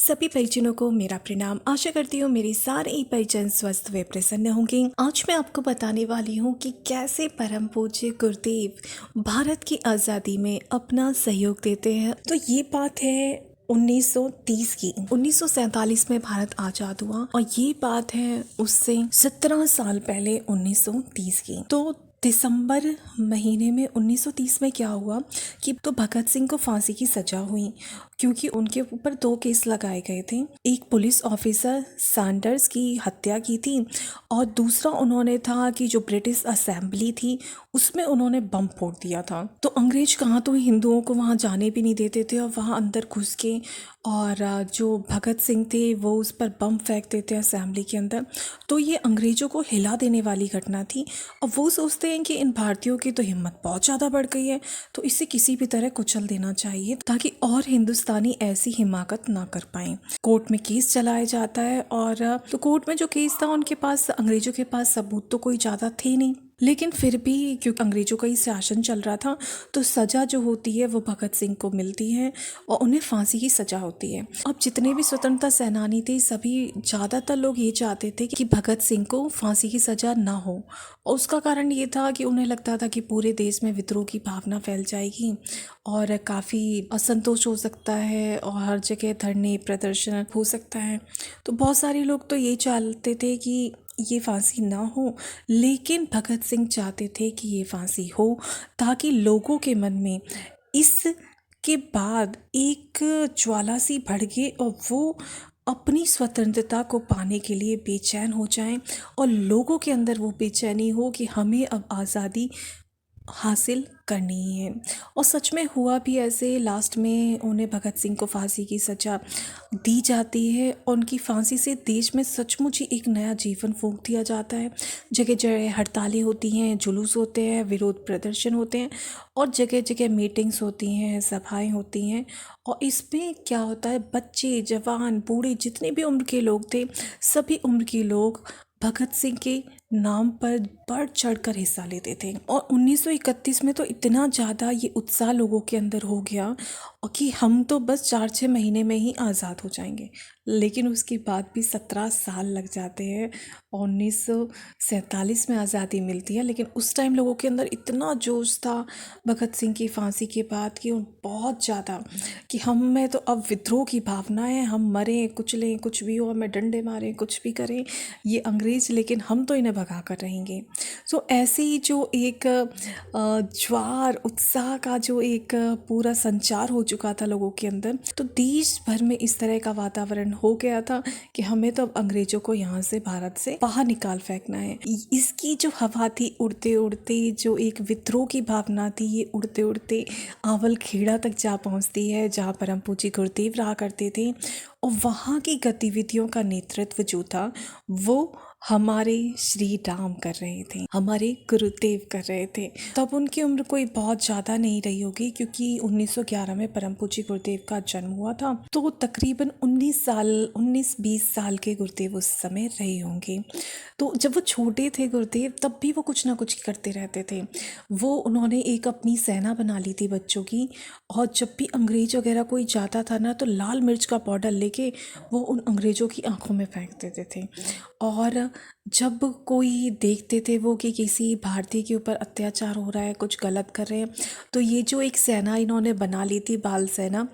सभी परिजनों को मेरा प्रणाम। आशा करती हूँ मेरे सारे ही परिजन स्वस्थ व प्रसन्न होंगे। आज मैं आपको बताने वाली हूँ कि कैसे परम पूज्य गुरुदेव भारत की आज़ादी में अपना सहयोग देते हैं। तो ये बात है 1930 की। 1947 में भारत आज़ाद हुआ और ये बात है उससे 17 साल पहले 1930 की। तो दिसंबर महीने में 1930 में क्या हुआ कि तो भगत सिंह को फांसी की सजा हुई, क्योंकि उनके ऊपर 2 केस लगाए गए थे। एक पुलिस ऑफिसर सैंडर्स की हत्या की थी और दूसरा उन्होंने था कि जो ब्रिटिश असेंबली थी उसमें उन्होंने बम फोड़ दिया था। तो अंग्रेज कहाँ तो हिंदुओं को वहाँ जाने भी नहीं देते थे और वहाँ अंदर घुस के और जो भगत सिंह थे वो उस पर बम फेंकते थे असेंबली के अंदर। तो ये अंग्रेजों को हिला देने वाली घटना थी और वो सोचते हैं कि इन भारतीयों की तो हिम्मत बहुत ज़्यादा बढ़ गई है, तो इसे किसी भी तरह कुचल देना चाहिए ताकि और हिंदुस्तानी ऐसी हिमाकत ना कर पाए। कोर्ट में केस चलाया जाता है और तो कोर्ट में जो केस था उनके पास अंग्रेजों के पास सबूत तो कोई ज़्यादा थे नहीं, लेकिन फिर भी क्योंकि अंग्रेजों का ही शासन चल रहा था तो सज़ा जो होती है वो भगत सिंह को मिलती है और उन्हें फांसी की सज़ा होती है। अब जितने भी स्वतंत्रता सेनानी थे सभी ज़्यादातर लोग ये चाहते थे कि भगत सिंह को फांसी की सज़ा ना हो, और उसका कारण ये था कि उन्हें लगता था कि पूरे देश में विद्रोह की भावना फैल जाएगी और काफ़ी असंतोष हो सकता है और हर जगह धरने प्रदर्शन हो सकता है। तो बहुत सारे लोग तो ये चाहते थे कि ये फांसी ना हो, लेकिन भगत सिंह चाहते थे कि ये फांसी हो ताकि लोगों के मन में इसके बाद एक ज्वाला सी भड़के और वो अपनी स्वतंत्रता को पाने के लिए बेचैन हो जाएं और लोगों के अंदर वो बेचैनी हो कि हमें अब आज़ादी हासिल करनी है। और सच में हुआ भी ऐसे। लास्ट में उन्हें भगत सिंह को फांसी की सज़ा दी जाती है और उनकी फांसी से देश में सचमुच ही एक नया जीवन फूंक दिया जाता है। जगह जगह हड़तालें होती हैं, जुलूस होते हैं, विरोध प्रदर्शन होते हैं और जगह जगह मीटिंग्स होती हैं, सभाएं होती हैं। और इसमें क्या होता है, बच्चे जवान बूढ़े जितने भी उम्र के लोग थे सभी उम्र के लोग भगत सिंह के नाम पर बढ़ चढ़ कर हिस्सा लेते थे। और 1931 में तो इतना ज़्यादा ये उत्साह लोगों के अंदर हो गया और कि हम तो बस 4-6 महीने में ही आज़ाद हो जाएंगे, लेकिन उसके बाद भी 17 साल लग जाते हैं और 1947 में आज़ादी मिलती है। लेकिन उस टाइम लोगों के अंदर इतना जोश था भगत सिंह की फांसी के बाद कि बहुत ज़्यादा कि हम में तो अब विद्रोह की भावना है, हम मरें कुचलें कुछ भी हो, हमें डंडे मारें कुछ भी करें ये अंग्रेज़, लेकिन हम तो इन्हें भगा कर रहेंगे। सो ऐसे ही जो एक ज्वार उत्साह का जो एक पूरा संचार हो चुका था लोगों के अंदर, तो देश भर में इस तरह का वातावरण हो गया था कि हमें तो अब अंग्रेजों को यहाँ से भारत से बाहर निकाल फेंकना है। इसकी जो हवा थी उड़ते उड़ते जो एक विद्रोह की भावना थी ये उड़ते उड़ते आंवल खेड़ा तक जा पहुँचती है जहाँ परम पूज्य गुरुदेव रहा करते थे। और वहाँ की गतिविधियों का नेतृत्व जो था वो हमारे श्री राम कर रहे थे, हमारे गुरुदेव कर रहे थे। तब उनकी उम्र कोई बहुत ज़्यादा नहीं रही होगी क्योंकि 1911 में परम पूज्य गुरुदेव का जन्म हुआ था, तो तकरीबन 19-20 साल के गुरुदेव उस समय रहे होंगे। तो जब वो छोटे थे गुरुदेव तब भी वो कुछ ना कुछ करते रहते थे। वो उन्होंने एक अपनी सेना बना ली थी बच्चों की, और जब भी अंग्रेज वगैरह कोई जाता था ना तो लाल मिर्च का पाउडर लेके वो उन अंग्रेज़ों की आंखों में फेंक देते थे। और जब कोई देखते थे वो कि किसी भारतीय के ऊपर अत्याचार हो रहा है, कुछ गलत कर रहे हैं, तो ये जो एक सेना इन्होंने बना ली थी बाल सेना,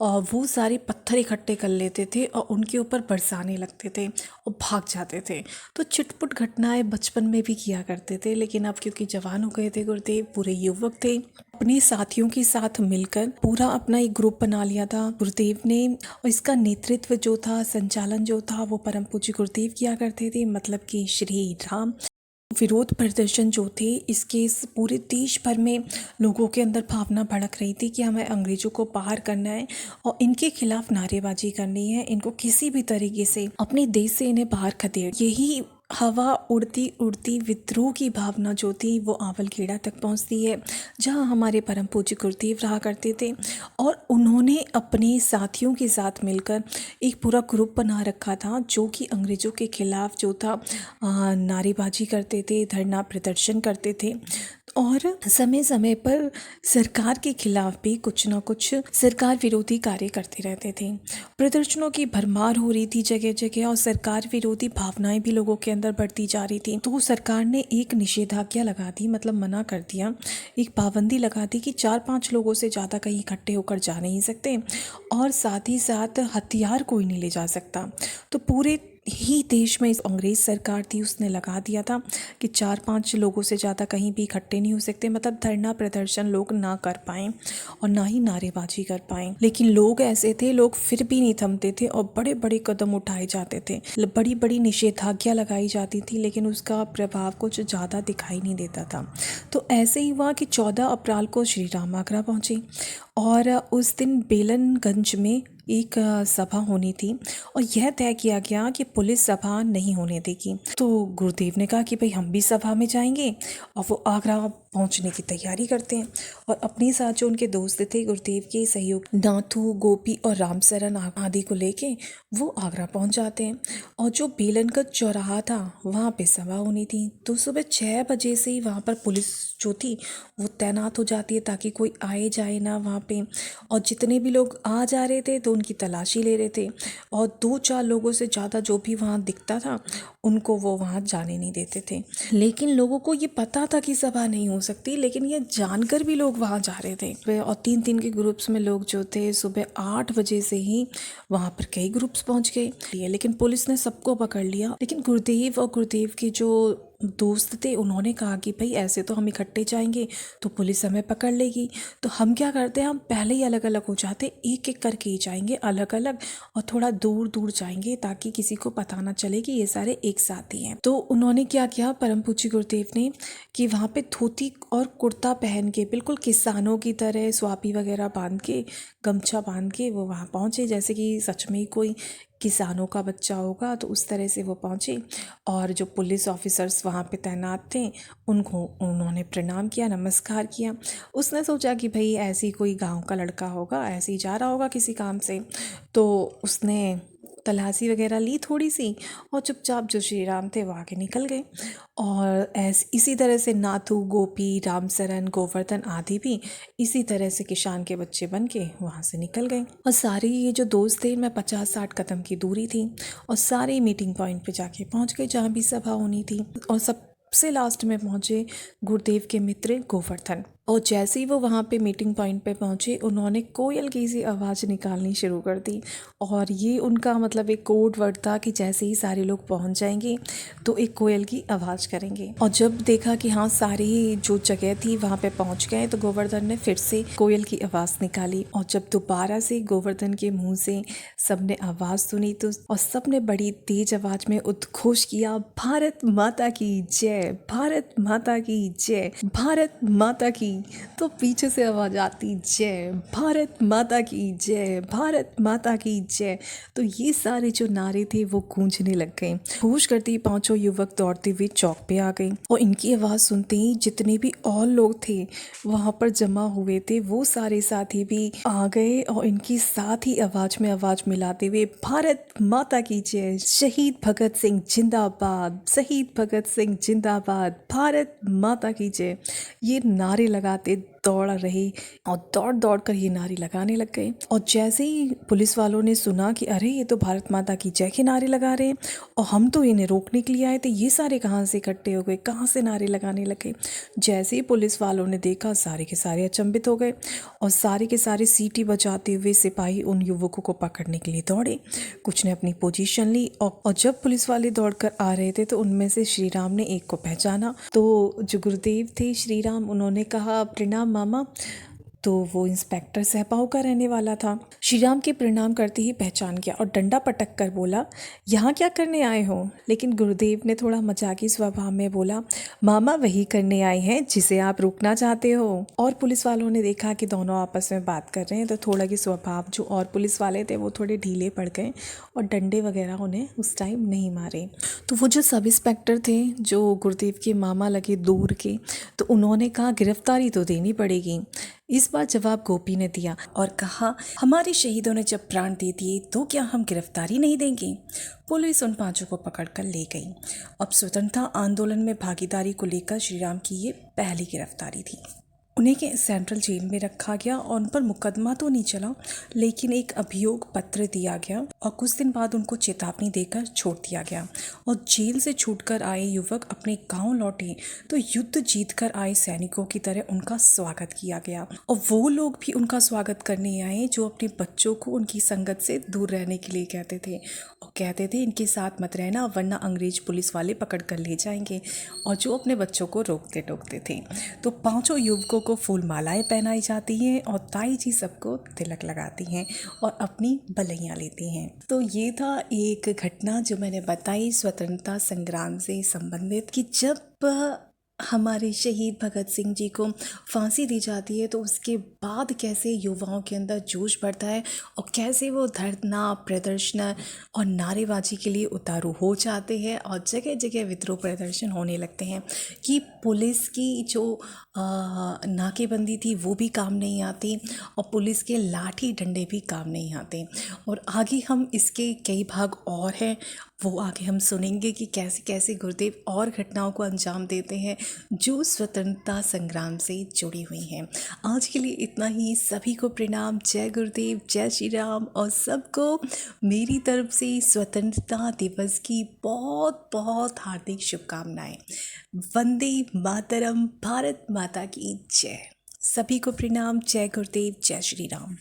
और वो सारे पत्थर इकट्ठे कर लेते थे और उनके ऊपर बरसाने लगते थे और भाग जाते थे। तो छिटपुट घटनाएं बचपन में भी किया करते थे, लेकिन अब क्योंकि जवान हो गए थे गुरुदेव, पूरे युवक थे, अपने साथियों के साथ मिलकर पूरा अपना एक ग्रुप बना लिया था गुरुदेव ने। और इसका नेतृत्व जो था, संचालन जो था, वो परम पूज्य गुरुदेव किया करते थे, मतलब कि श्री राम। विरोध प्रदर्शन जो थे इसके पूरे देश भर में लोगों के अंदर भावना भड़क रही थी कि हमें अंग्रेजों को बाहर करना है और इनके खिलाफ नारेबाजी करनी है, इनको किसी भी तरीके से अपने देश से इन्हें बाहर खदेड़। यही हवा उड़ती उड़ती विद्रोह की भावना जो थी वो आंवल खेड़ा तक पहुंचती है जहां हमारे परम पूज्य गुरुदेव रहा करते थे। और उन्होंने अपने साथियों के साथ मिलकर एक पूरा ग्रुप बना रखा था जो कि अंग्रेज़ों के खिलाफ जो था नारेबाजी करते थे, धरना प्रदर्शन करते थे। और समय समय पर सरकार के खिलाफ भी कुछ ना कुछ सरकार विरोधी कार्य करते रहते थे। प्रदर्शनों की भरमार हो रही थी जगह जगह और सरकार विरोधी भावनाएं भी लोगों के अंदर बढ़ती जा रही थी। तो सरकार ने एक निषेधाज्ञा लगा दी, मतलब मना कर दिया, एक पाबंदी लगा दी कि 4-5 लोगों से ज़्यादा कहीं इकट्ठे होकर जा नहीं सकते और साथ ही साथ हथियार कोई नहीं ले जा सकता। तो पूरे ही देश में इस अंग्रेज सरकार थी उसने लगा दिया था कि 4-5 लोगों से ज़्यादा कहीं भी इकट्ठे नहीं हो सकते, मतलब धरना प्रदर्शन लोग ना कर पाएं और ना ही नारेबाजी कर पाएं। लेकिन लोग ऐसे थे, लोग फिर भी नहीं थमते थे और बड़े बड़े कदम उठाए जाते थे, बड़ी बड़ी निषेधाज्ञा लगाई जाती थी, लेकिन उसका प्रभाव कुछ ज़्यादा दिखाई नहीं देता था। तो ऐसे ही हुआ कि 14 अप्रैल को श्री राम आगरा पहुँचे और उस दिन बेलनगंज में एक सभा होनी थी और यह तय किया गया कि पुलिस सभा नहीं होने देगी। तो गुरुदेव ने कहा कि भाई हम भी सभा में जाएंगे और वो आगरा पहुंचने की तैयारी करते हैं। और अपने साथ जो उनके दोस्त थे गुरुदेव के सहयोग नाथू, गोपी और रामसरन आदि को लेके वो आगरा पहुंच जाते हैं। और जो बेलनगंज चौराहा था वहाँ पे सभा होनी थी, तो सुबह 6 बजे से ही वहाँ पर पुलिस जो थी वो तैनात हो जाती है ताकि कोई आए जाए ना वहाँ पे। और जितने भी लोग आ जा रहे थे तो उनकी तलाशी ले रहे थे और 2-4 लोगों से ज़्यादा जो भी वहाँ दिखता था उनको वो वहाँ जाने नहीं देते थे। लेकिन लोगों को ये पता था कि सभा नहीं हो सकती, लेकिन ये जानकर भी लोग वहाँ जा रहे थे। और 3-3 के ग्रुप्स में लोग जो थे सुबह 8 बजे से ही वहाँ पर कई ग्रुप्स पहुँच गए, लेकिन पुलिस ने सबको पकड़ लिया। लेकिन गुरुदेव और गुरुदेव के जो दोस्त थे उन्होंने कहा कि भाई ऐसे तो हम इकट्ठे जाएंगे तो पुलिस हमें पकड़ लेगी, तो हम क्या करते हैं, हम पहले ही अलग अलग हो जाते, एक एक करके ही जाएंगे अलग अलग और थोड़ा दूर दूर जाएंगे ताकि किसी को पता ना चले कि ये सारे एक साथ ही हैं। तो उन्होंने क्या किया परम पूज्य गुरुदेव ने कि वहाँ पे धोती और कुर्ता पहन के बिल्कुल किसानों की तरह स्वापी वगैरह बांध के, गमछा बांध के वो वहाँ पहुँचे, जैसे कि सच में कोई किसानों का बच्चा होगा, तो उस तरह से वो पहुँचे। और जो पुलिस ऑफिसर्स वहाँ पे तैनात थे उनको उन्होंने प्रणाम किया, नमस्कार किया। उसने सोचा कि भाई ऐसी कोई गांव का लड़का होगा, ऐसे ही जा रहा होगा किसी काम से, तो उसने तलाशी वगैरह ली थोड़ी सी और चुपचाप जो श्री राम थे वो आगे निकल गए। और इसी तरह से नाथू, गोपी, रामसरन, गोवर्धन आदि भी इसी तरह से किसान के बच्चे बन के वहाँ से निकल गए। और सारे ये जो दोस्त थे, मैं 50-60 कदम की दूरी थी और सारे मीटिंग पॉइंट पे जाके पहुँच गए जहाँ भी सभा होनी थी। और सबसे लास्ट में पहुँचे गुरुदेव के मित्र गोवर्धन। और जैसे ही वो वहाँ पे मीटिंग पॉइंट पे पहुँचे उन्होंने कोयल की सी आवाज़ निकालनी शुरू कर दी। और ये उनका मतलब एक कोड वर्ड था कि जैसे ही सारे लोग पहुँच जाएंगे तो एक कोयल की आवाज़ करेंगे। और जब देखा कि हाँ सारी जो जगह थी वहाँ पे पहुँच गए तो गोवर्धन ने फिर से कोयल की आवाज़ निकाली। और जब दोबारा से गोवर्धन के मुँह से सबने आवाज़ सुनी तो और सबने बड़ी तेज आवाज़ में उद्घोष किया, भारत माता की जय, भारत माता की जय, भारत माता की। तो पीछे से आवाज़ आती, जय भारत माता की जय, भारत माता की जय। तो ये सारे जो नारे थे वो गूंजने लग गए। होश करते ही 5 युवक दौड़ते हुए चौक पे आ गए और इनकी आवाज़ सुनते ही जितने भी और लोग थे वहाँ पर जमा हुए थे वो सारे साथी भी आ गए और इनकी साथ ही आवाज़ में आवाज़ मिलाते हुए, भारत माता की जय, शहीद भगत सिंह जिंदाबाद, शहीद भगत सिंह जिंदाबाद, भारत माता की जय, ये नारे लगाते दौड़ रहे और दौड़ दौड़ कर ये नारे लगाने लग गए। और जैसे ही पुलिस वालों ने सुना कि अरे ये तो भारत माता की जय के नारे लगा रहे हैं और हम तो इन्हें रोकने के लिए आए थे, ये सारे कहाँ से इकट्ठे हो गए, कहाँ से नारे लगाने लगे। जैसे ही पुलिस वालों ने देखा सारे के सारे अचंभित हो गए और सारे के सारे सीटी बजाते हुए सिपाही उन युवकों को पकड़ने के लिए दौड़े। कुछ ने अपनी पोजीशन ली और जब पुलिस वाले दौड़कर आ रहे थे तो उनमें से श्री राम ने एक को पहचाना। तो जो गुरुदेव थे श्री राम, उन्होंने कहा, प्रणाम मामा। तो वो इंस्पेक्टर सहपाऊ का रहने वाला था। श्री राम के प्रणाम करते ही पहचान गया और डंडा पटक कर बोला, यहाँ क्या करने आए हो? लेकिन गुरुदेव ने थोड़ा मजाकी स्वभाव में बोला, मामा वही करने आए हैं जिसे आप रोकना चाहते हो। और पुलिस वालों ने देखा कि दोनों आपस में बात कर रहे हैं तो थोड़ा की स्वभाव जो और पुलिस वाले थे वो थोड़े ढीले पड़ गए और डंडे वगैरह उन्हें उस टाइम नहीं मारे। तो वो जो सब इंस्पेक्टर थे जो गुरुदेव के मामा लगे दूर के, तो उन्होंने कहा गिरफ्तारी तो देनी पड़ेगी। इस बार जवाब गोपी ने दिया और कहा, हमारे शहीदों ने जब प्राण दे दिए तो क्या हम गिरफ्तारी नहीं देंगे। पुलिस उन पांचों को पकड़कर ले गई। अब स्वतंत्रता आंदोलन में भागीदारी को लेकर श्री राम की ये पहली गिरफ्तारी थी। उन्हें के सेंट्रल जेल में रखा गया और उन पर मुकदमा तो नहीं चला, लेकिन एक अभियोग पत्र दिया गया और कुछ दिन बाद उनको चेतावनी देकर छोड़ दिया गया। और जेल से छूटकर आए युवक अपने गांव लौटे तो युद्ध जीतकर आए सैनिकों की तरह उनका स्वागत किया गया। और वो लोग भी उनका स्वागत करने आए जो अपने बच्चों को उनकी संगत से दूर रहने के लिए कहते थे और कहते थे इनके साथ मत रहना वरना अंग्रेज पुलिस वाले पकड़ कर ले जाएंगे, और जो अपने बच्चों को रोकते टोकते थे। तो पांचों युवकों को फूल मालाएं पहनाई जाती हैं और ताई जी सबको तिलक लगाती हैं और अपनी बलैयाँ लेती हैं। तो ये था एक घटना जो मैंने बताई स्वतंत्रता संग्राम से संबंधित कि जब हमारे शहीद भगत सिंह जी को फांसी दी जाती है तो उसके बाद कैसे युवाओं के अंदर जोश बढ़ता है और कैसे वो धरना प्रदर्शन और नारेबाजी के लिए उतारू हो जाते हैं और जगह जगह विद्रोह प्रदर्शन होने लगते हैं कि पुलिस की जो नाकेबंदी थी वो भी काम नहीं आती और पुलिस के लाठी डंडे भी काम नहीं आते। और आगे हम इसके कई भाग और हैं, वो आगे हम सुनेंगे कि कैसे कैसे गुरुदेव और घटनाओं को अंजाम देते हैं जो स्वतंत्रता संग्राम से जुड़ी हुई हैं। आज के लिए इतना ही। सभी को प्रणाम। जय गुरुदेव, जय श्री राम और सबको मेरी तरफ से स्वतंत्रता दिवस की बहुत बहुत हार्दिक शुभकामनाएं। वंदे मातरम। भारत माता की जय। सभी को प्रणाम। जय गुरुदेव, जय श्री राम।